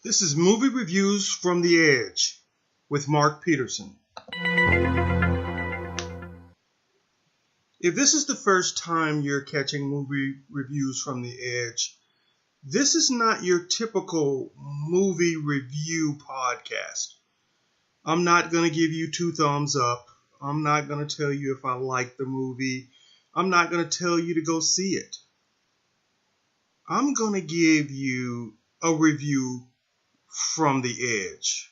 This is Movie Reviews from the Edge with Mark Peterson. If this is the first time you're catching movie reviews from the Edge, this is not your typical movie review podcast. I'm not going to give you 2 thumbs up. I'm not going to tell you if I like the movie. I'm not going to tell you to go see it. I'm going to give you a review from the Edge.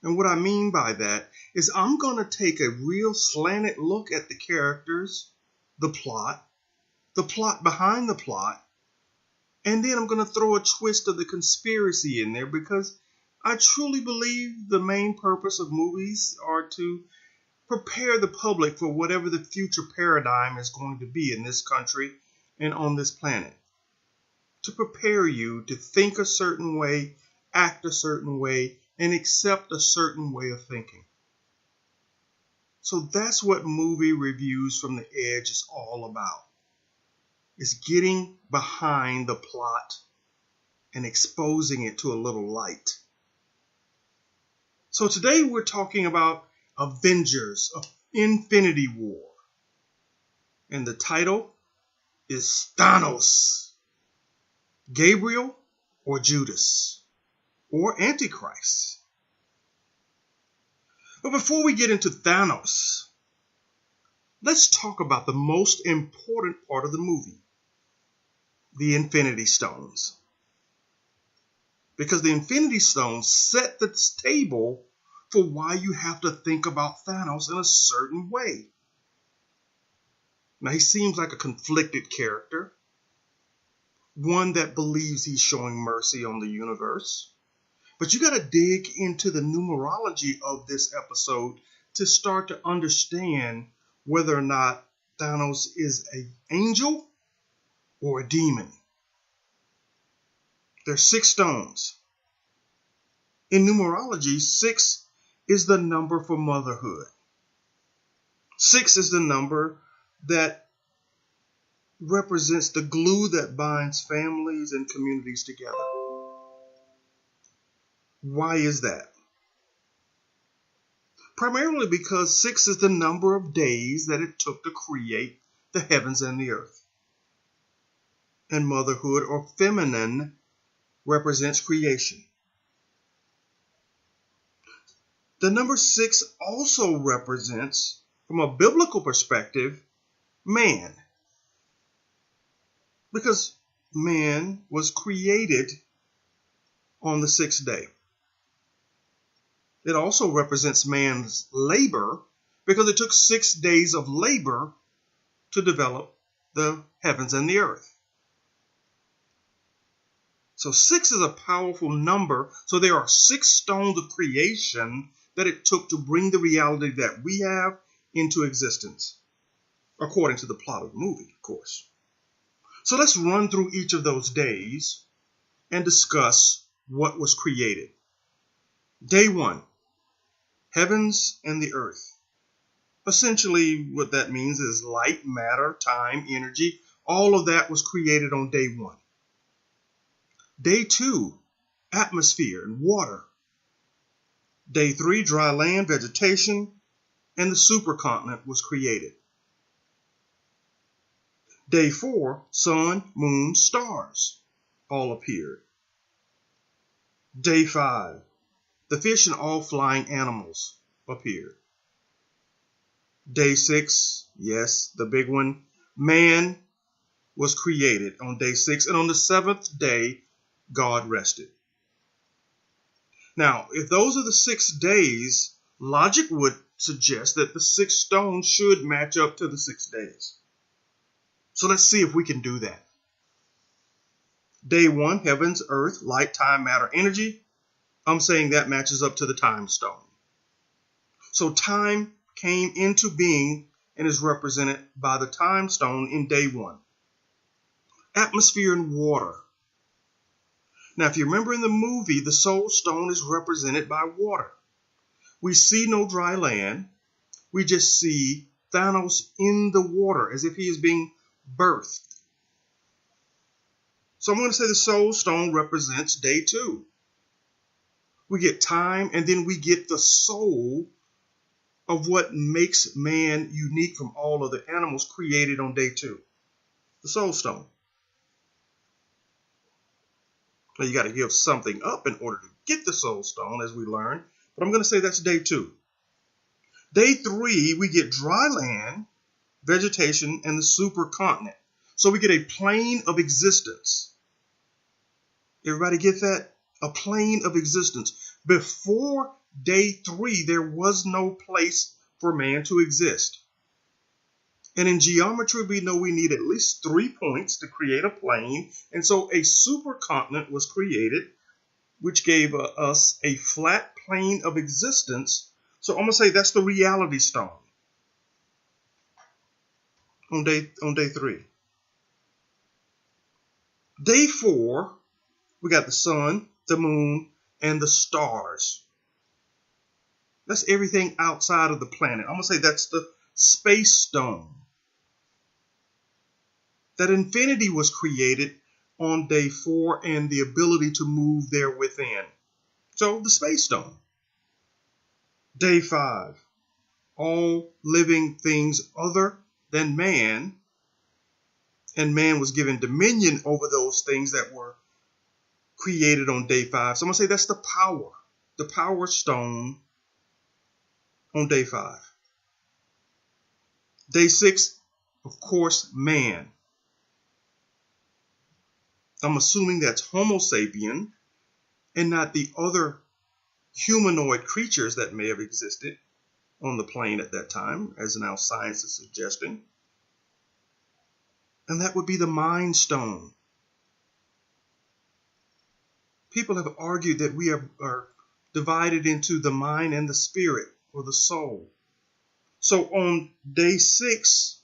And what I mean by that is I'm going to take a real slanted look at the characters, the plot behind the plot, and then I'm going to throw a twist of the conspiracy in there because I truly believe the main purpose of movies are to prepare the public for whatever the future paradigm is going to be in this country and on this planet. To prepare you to think a certain way, act a certain way, and accept a certain way of thinking. So that's what movie reviews from the Edge is all about. It's getting behind the plot and exposing it to a little light. So today we're talking about Avengers Infinity War. And the title is Thanos, Gabriel or Judas, or Antichrist. But before we get into Thanos, let's talk about the most important part of the movie, the Infinity Stones. Because the Infinity Stones set the table for why you have to think about Thanos in a certain way. Now, he seems like a conflicted character, one that believes he's showing mercy on the universe. But you got to dig into the numerology of this episode to start to understand whether or not Thanos is an angel or a demon. There's 6 stones. In numerology, 6 is the number for motherhood. 6 is the number that represents the glue that binds families and communities together. Why is that? Primarily because 6 is the number of days that it took to create the heavens and the earth. And motherhood, or feminine, represents creation. The number 6 also represents, from a biblical perspective, man. Because man was created on the 6th day. It also represents man's labor because it took 6 days of labor to develop the heavens and the earth. So 6 is a powerful number. So there are 6 stones of creation that it took to bring the reality that we have into existence, according to the plot of the movie, of course. So let's run through each of those days and discuss what was created. Day 1. Heavens and the earth. Essentially, what that means is light, matter, time, energy. All of that was created on day 1. Day 2, atmosphere and water. Day 3, dry land, vegetation, and the supercontinent was created. Day 4, sun, moon, stars all appeared. Day 5, the fish and all flying animals appeared. Day 6, yes, the big one, man was created on day 6. And on the 7th day, God rested. Now, if those are the 6 days, logic would suggest that the 6 stones should match up to the 6 days. So let's see if we can do that. Day 1, heavens, earth, light, time, matter, energy. I'm saying that matches up to the time stone. So time came into being and is represented by the time stone in day 1. Atmosphere and water. Now, if you remember in the movie, the soul stone is represented by water. We see no dry land. We just see Thanos in the water as if he is being birthed. So I'm going to say the soul stone represents day 2. we get time, and then we get the soul of what makes man unique from all other animals created on day 2, the soul stone. Now you got to give something up in order to get the soul stone, as we learned, but I'm going to say that's day 2. Day 3, we get dry land, vegetation, and the supercontinent. So we get a plane of existence. Everybody get that? A plane of existence. Before day 3, there was no place for man to exist. And in geometry, we know we need at least 3 points to create a plane. And so a supercontinent was created, which gave us a flat plane of existence. So I'm going to say that's the reality stone on day 3. Day 4, we got the sun, the moon, and the stars. That's everything outside of the planet. I'm going to say that's the space stone. That infinity was created on day 4 and the ability to move there within. So the space stone. Day 5, all living things other than man, and man was given dominion over those things that were created on day 5. So I'm going to say that's the power stone on day 5. Day 6, of course, man. I'm assuming that's Homo sapien and not the other humanoid creatures that may have existed on the plane at that time, as now science is suggesting. And that would be the mind stone. People have argued that we are divided into the mind and the spirit, or the soul. So on day 6,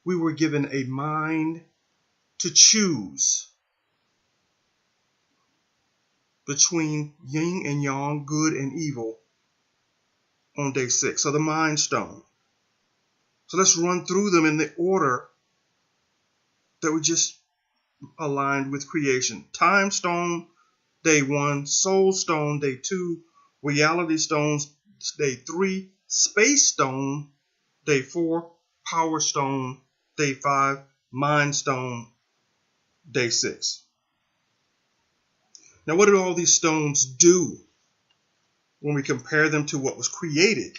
we were given a mind to choose between yin and yang, good and evil, on day 6. So the mind stone. So let's run through them in the order that we just aligned with creation. Time stone, day 1. Soul stone, day 2. Reality stones, day 3. Space stone, day 4. Power stone, day 5. Mind stone, day 6. Now, what do all these stones do when we compare them to what was created?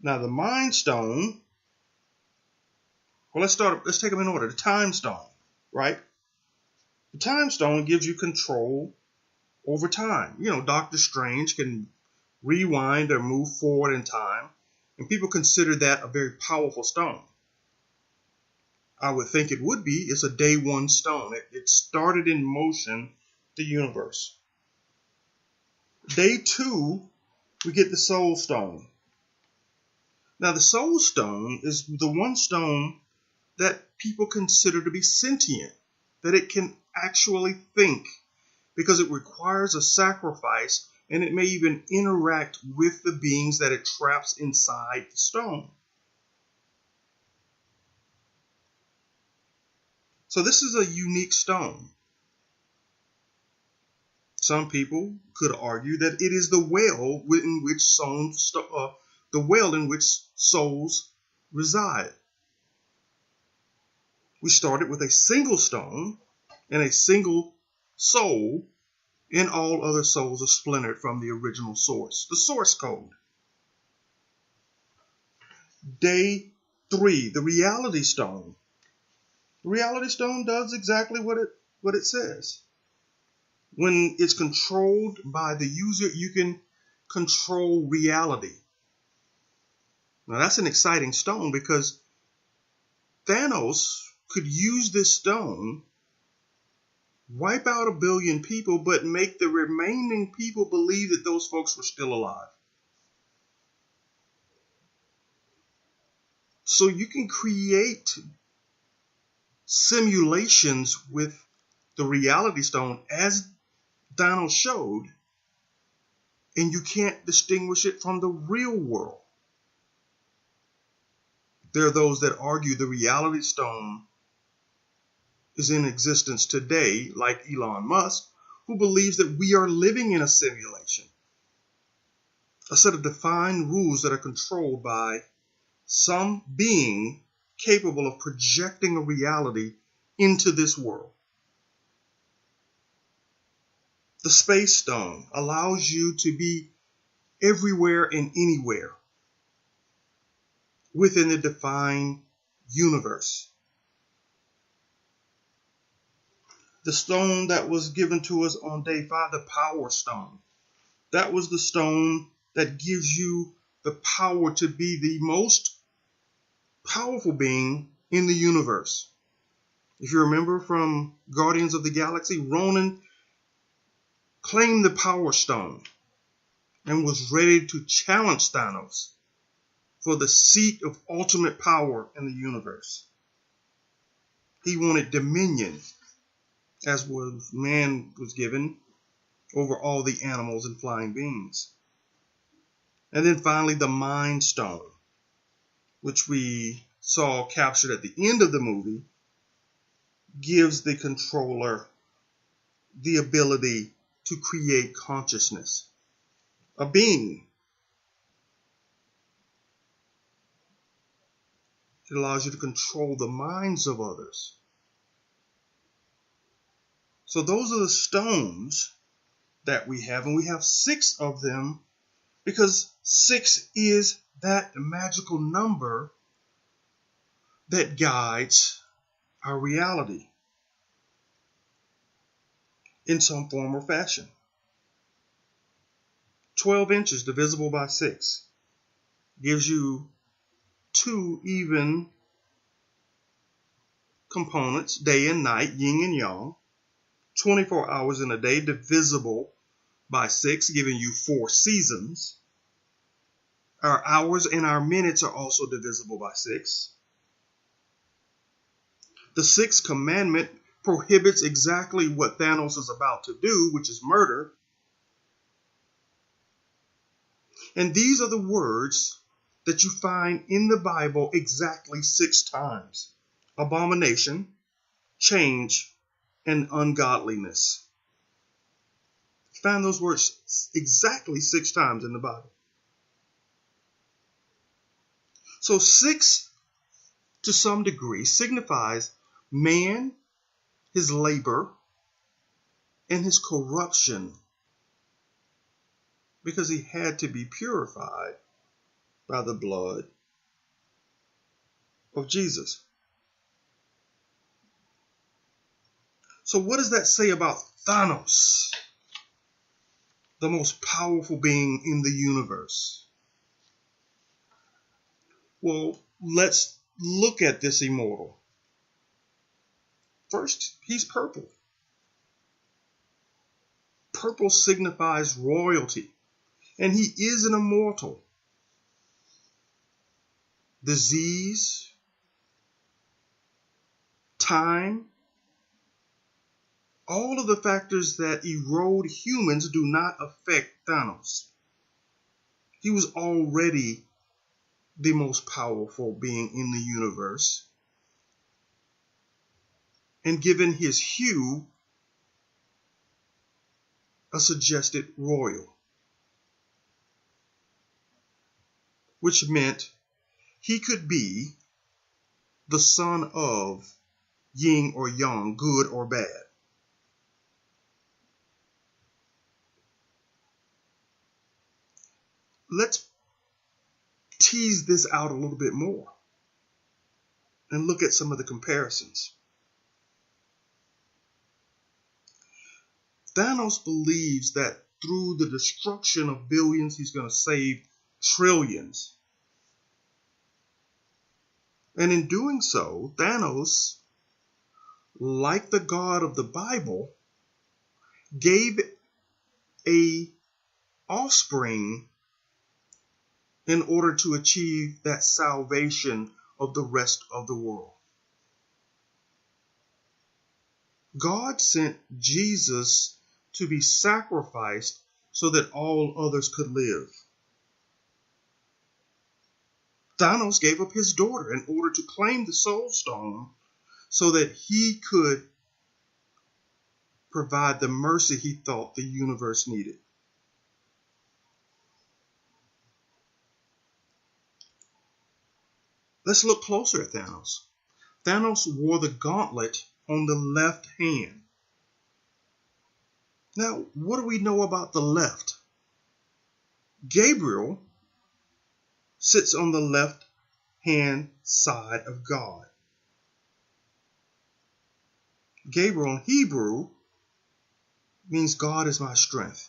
Now, the mind stone, well, let's take them in order. The time stone, right? The time stone gives you control over time. You know, Doctor Strange can rewind or move forward in time, and people consider that a very powerful stone. I would think it would be. It's a day 1 stone. It started in motion the universe. Day 2, we get the soul stone. Now, the soul stone is the one stone that people consider to be sentient, that it can actually think, because it requires a sacrifice, and it may even interact with the beings that it traps inside the stone. So this is a unique stone. Some people could argue that it is the well in which souls reside. We started with a single stone and a single soul, and all other souls are splintered from the original source, the source code. Day 3, the reality stone. The reality stone does exactly what it says. When it's controlled by the user, you can control reality. Now that's an exciting stone, because Thanos could use this stone, wipe out 1 billion people, but make the remaining people believe that those folks were still alive. So you can create simulations with the reality stone, as Thanos showed, and you can't distinguish it from the real world. There are those that argue the reality stone is in existence today, like Elon Musk, who believes that we are living in a simulation, a set of defined rules that are controlled by some being capable of projecting a reality into this world. The Space Stone allows you to be everywhere and anywhere within the defined universe. The stone that was given to us on day 5, the Power Stone, that was the stone that gives you the power to be the most powerful being in the universe. If you remember from Guardians of the Galaxy, Ronan claimed the Power Stone and was ready to challenge Thanos for the seat of ultimate power in the universe. He wanted dominion, as was man was given, over all the animals and flying beings. And then finally the Mind Stone, which we saw captured at the end of the movie, gives the controller the ability to create consciousness, a being. It allows you to control the minds of others. So those are the stones that we have, and we have 6 of them because 6 is that magical number that guides our reality in some form or fashion. 12 inches divisible by 6 gives you 2 even components, day and night, yin and yang. 24 hours in a day divisible by 6, giving you 4 seasons. Our hours and our minutes are also divisible by 6. The 6th commandment prohibits exactly what Thanos is about to do, which is murder. And these are the words that you find in the Bible exactly 6 times: abomination, change, and ungodliness. You find those words exactly 6 times in the Bible. So 6, to some degree, signifies man, his labor, and his corruption, because he had to be purified by the blood of Jesus. So what does that say about Thanos, the most powerful being in the universe? Well, let's look at this immortal. First, he's purple. Purple signifies royalty, and he is an immortal. Disease, time, all of the factors that erode humans do not affect Thanos. He was already the most powerful being in the universe. And given his hue, a suggested royal, which meant he could be the son of yin or yang, good or bad. Let's tease this out a little bit more and look at some of the comparisons. Thanos believes that through the destruction of billions, he's going to save trillions. And in doing so, Thanos, like the God of the Bible, gave a offspring in order to achieve that salvation of the rest of the world. God sent Jesus to be sacrificed so that all others could live. Thanos gave up his daughter in order to claim the Soul Stone so that he could provide the mercy he thought the universe needed. Let's look closer at Thanos. Thanos wore the gauntlet on the left hand. Now, what do we know about the left? Gabriel sits on the left hand side of God. Gabriel in Hebrew means God is my strength.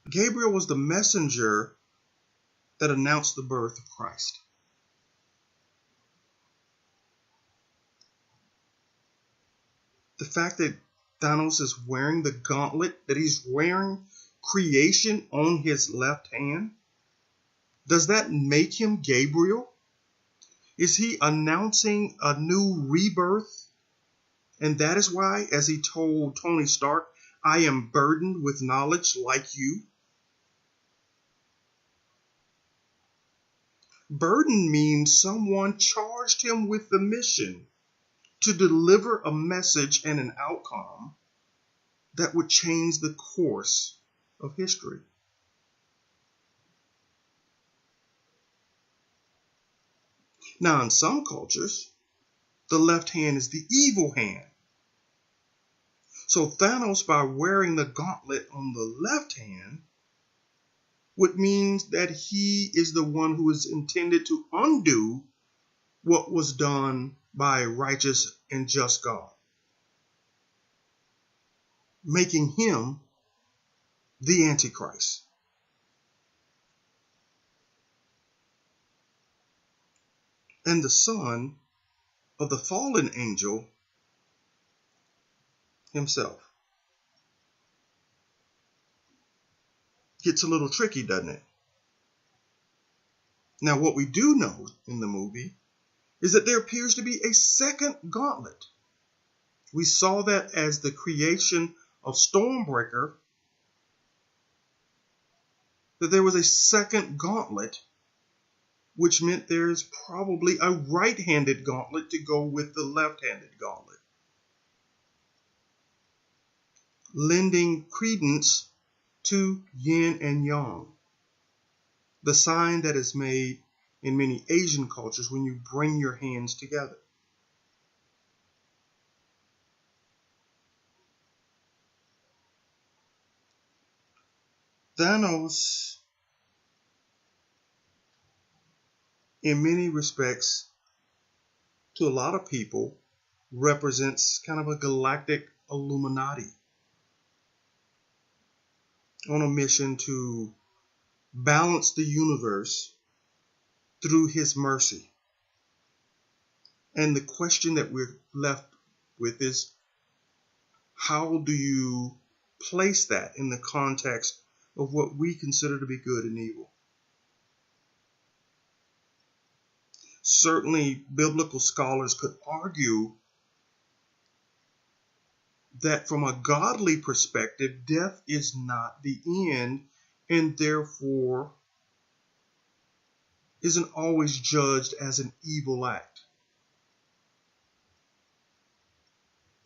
Gabriel was the messenger that announced the birth of Christ. The fact that Thanos is wearing the gauntlet, that he's wearing creation on his left hand, does that make him Gabriel? Is he announcing a new rebirth? And that is why, as he told Tony Stark, I am burdened with knowledge like you. Burden means someone charged him with the mission to deliver a message and an outcome that would change the course of history. Now, in some cultures, the left hand is the evil hand. So Thanos, by wearing the gauntlet on the left hand, would mean that he is the one who is intended to undo what was done by a righteous and just God, making him the Antichrist. And the son of the fallen angel himself. Gets a little tricky, doesn't it? Now, what we do know in the movie is that there appears to be a second gauntlet. We saw that as the creation of Stormbreaker, that there was a second gauntlet, which meant there's probably a right-handed gauntlet to go with the left-handed gauntlet, lending credence to yin and yang, the sign that is made in many Asian cultures when you bring your hands together. Thanos, in many respects, to a lot of people, represents kind of a galactic Illuminati on a mission to balance the universe through his mercy. And the question that we're left with is, how do you place that in the context of what we consider to be good and evil? Certainly, biblical scholars could argue that from a godly perspective, death is not the end, and therefore isn't always judged as an evil act.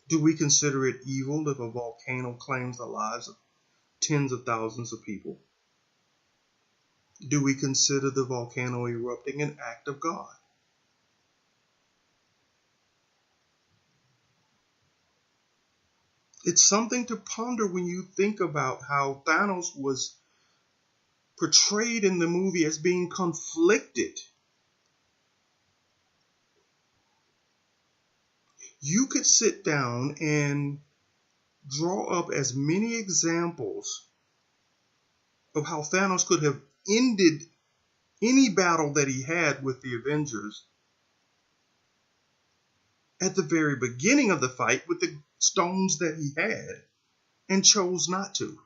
Do we consider it evil if a volcano claims the lives of tens of thousands of people? Do we consider the volcano erupting an act of God? It's something to ponder when you think about how Thanos was portrayed in the movie as being conflicted. You could sit down and draw up as many examples of how Thanos could have ended any battle that he had with the Avengers at the very beginning of the fight with the stones that he had, and chose not to.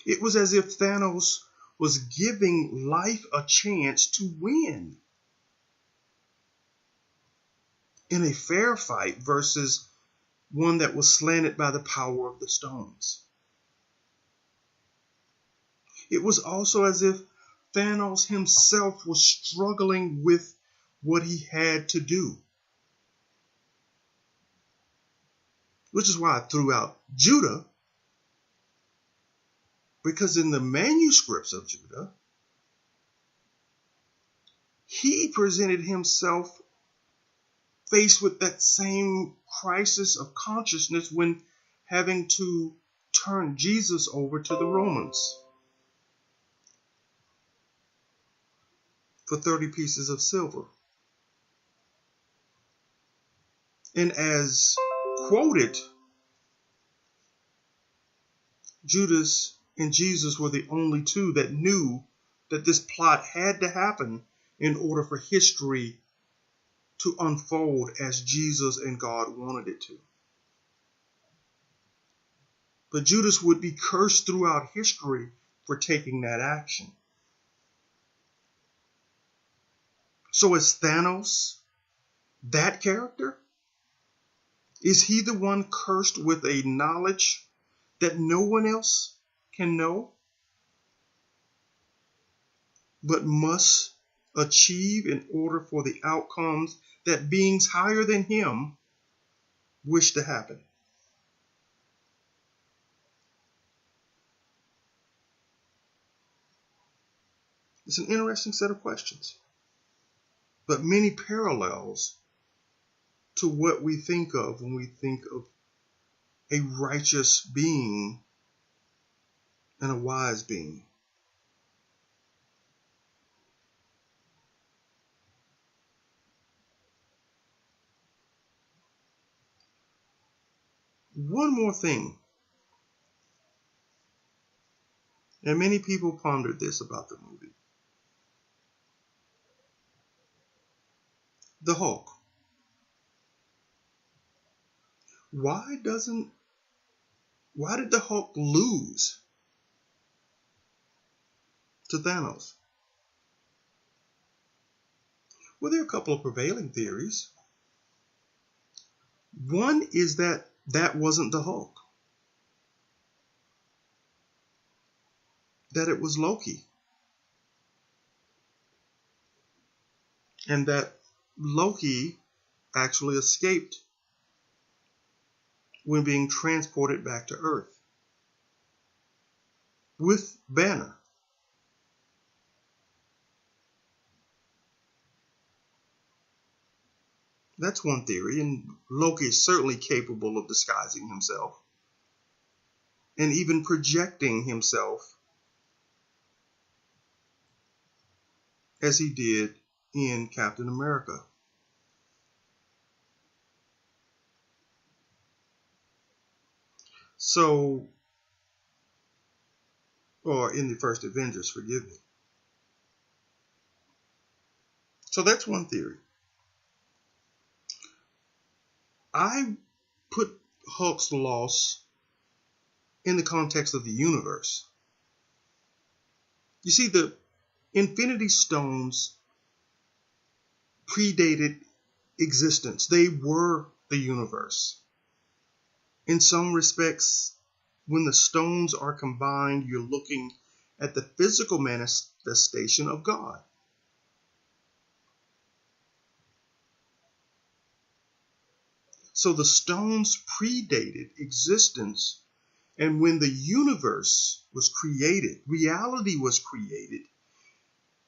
It was as if Thanos was giving life a chance to win in a fair fight versus one that was slanted by the power of the stones. It was also as if Thanos himself was struggling with what he had to do. which is why I threw out Judah, because in the manuscripts of Judah, he presented himself faced with that same crisis of consciousness when having to turn Jesus over to the Romans for 30 pieces of silver. And as quoted, Judas and Jesus were the only two that knew that this plot had to happen in order for history to unfold as Jesus and God wanted it to. But Judas would be cursed throughout history for taking that action. So is Thanos that character? Is he the one cursed with a knowledge that no one else can know, but must achieve in order for the outcomes that beings higher than him wish to happen? It's an interesting set of questions, but many parallels to what we think of when we think of a righteous being and a wise being. One more thing, and many people pondered this about the movie. The Hulk. Why did the Hulk lose to Thanos? Well, there are a couple of prevailing theories. One is that wasn't the Hulk, that it was Loki, and that Loki actually escaped when being transported back to Earth with Banner. That's one theory, and Loki is certainly capable of disguising himself and even projecting himself as he did in Captain America. So, or in the first Avengers, forgive me. So that's one theory. I put Hulk's loss in the context of the universe. You see, the Infinity Stones predated existence. They were the universe. In some respects, when the stones are combined, you're looking at the physical manifestation of God. So the stones predated existence, and when the universe was created, reality was created.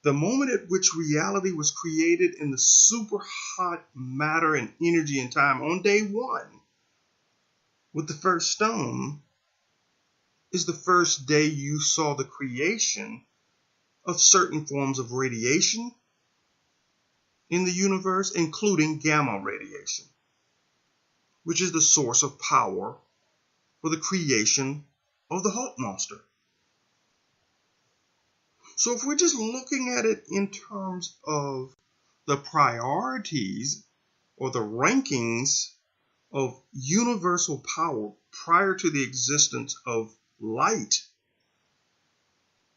The moment at which reality was created in the super hot matter and energy and time on day one with the first stone is the first day you saw the creation of certain forms of radiation in the universe, including gamma radiation, which is the source of power for the creation of the Hulk monster. So if we're just looking at it in terms of the priorities or the rankings of universal power prior to the existence of light,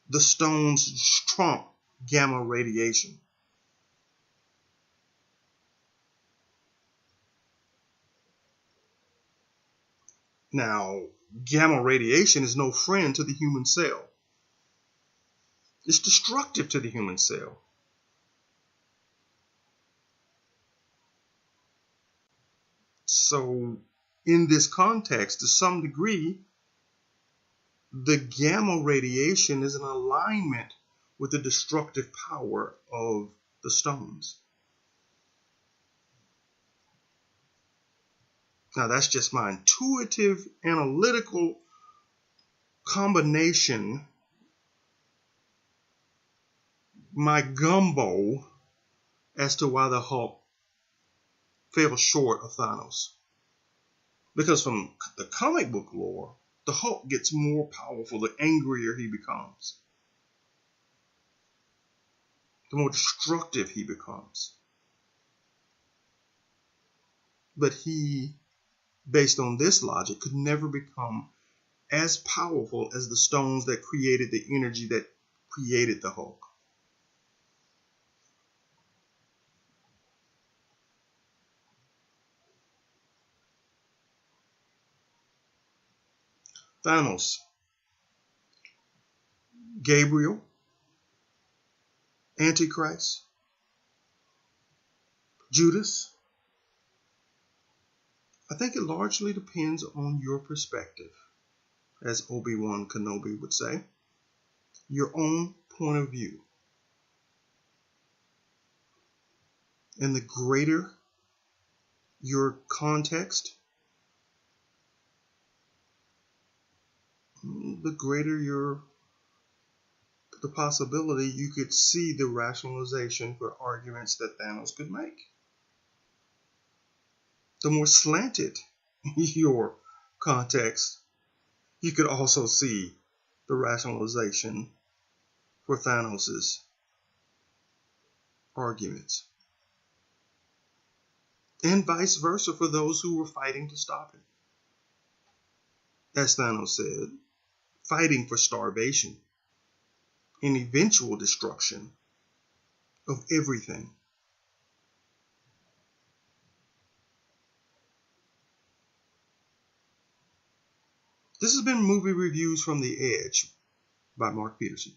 the stones trump gamma radiation. Now, gamma radiation is no friend to the human cell. It's destructive to the human cell. So in this context, to some degree, the gamma radiation is in alignment with the destructive power of the stones. Now, that's just my intuitive, analytical combination, my gumbo, as to why the Hulk fell short of Thanos. Because from the comic book lore, the Hulk gets more powerful the angrier he becomes, the more destructive he becomes. But he, based on this logic, could never become as powerful as the stones that created the energy that created the Hulk. Thanos, Gabriel, Antichrist, Judas. I think it largely depends on your perspective, as Obi-Wan Kenobi would say, your own point of view. And the greater your context, the greater the possibility you could see the rationalization for arguments that Thanos could make. The more slanted your context, you could also see the rationalization for Thanos's arguments. And vice versa for those who were fighting to stop it. As Thanos said, fighting for starvation and eventual destruction of everything. This has been Movie Reviews from the Edge by Mark Peterson.